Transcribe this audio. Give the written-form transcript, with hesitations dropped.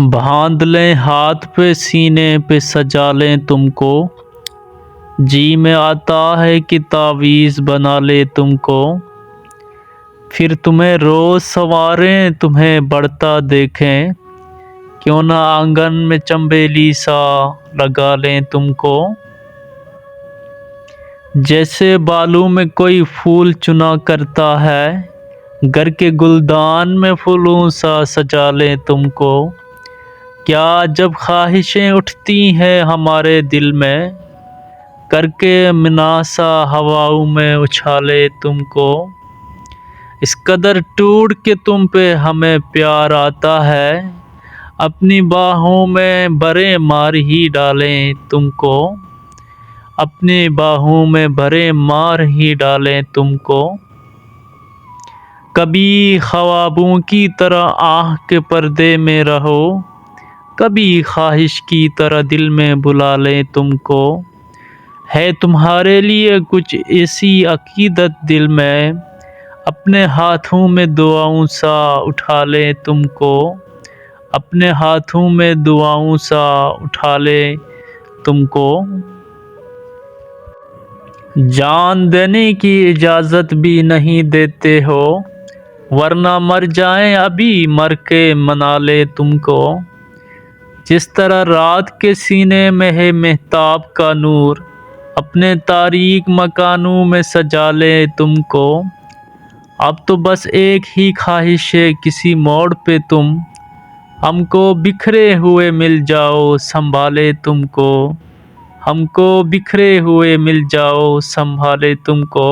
باندھ لیں ہاتھ پہ سینے پہ سجا لیں تم کو، جی میں آتا ہے کہ تعویذ بنا لے تم کو، پھر تمہیں روز سنواریں تمہیں بڑھتا دیکھیں، کیوں نہ آنگن میں چنبیلی سا لگا لیں تم کو، جیسے بالوں میں کوئی پھول چنا کرتا ہے، گھر کے گلدان میں پھولوں سا سجا لیں تم کو، کیا جب خواہشیں اٹھتی ہیں ہمارے دل میں، کر کے مناصا ہواؤں میں اچھالے تم کو، اس قدر ٹوٹ کے تم پہ ہمیں پیار آتا ہے، اپنی باہوں میں برے مار ہی ڈالیں تم کو، اپنی باہوں میں برے مار ہی ڈالیں تم کو، کبھی خوابوں کی طرح آنکھ کے پردے میں رہو، کبھی خواہش کی طرح دل میں بلا لیں تم کو، ہے تمہارے لیے کچھ ایسی عقیدت دل میں، اپنے ہاتھوں میں دعاؤں سا اٹھا لیں تم کو، اپنے ہاتھوں میں دعاؤں سا اٹھا لیں تم کو، جان دینے کی اجازت بھی نہیں دیتے ہو، ورنہ مر جائیں ابھی مر کے منا لے تم کو، جس طرح رات کے سینے میں ہے مہتاب کا نور، اپنے تاریک مکانوں میں سجا لے تم کو، اب تو بس ایک ہی خواہش ہے کسی موڑ پہ تم ہم کو بکھرے ہوئے مل جاؤ سنبھالے تم کو، ہم کو بکھرے ہوئے مل جاؤ سنبھالے تم کو۔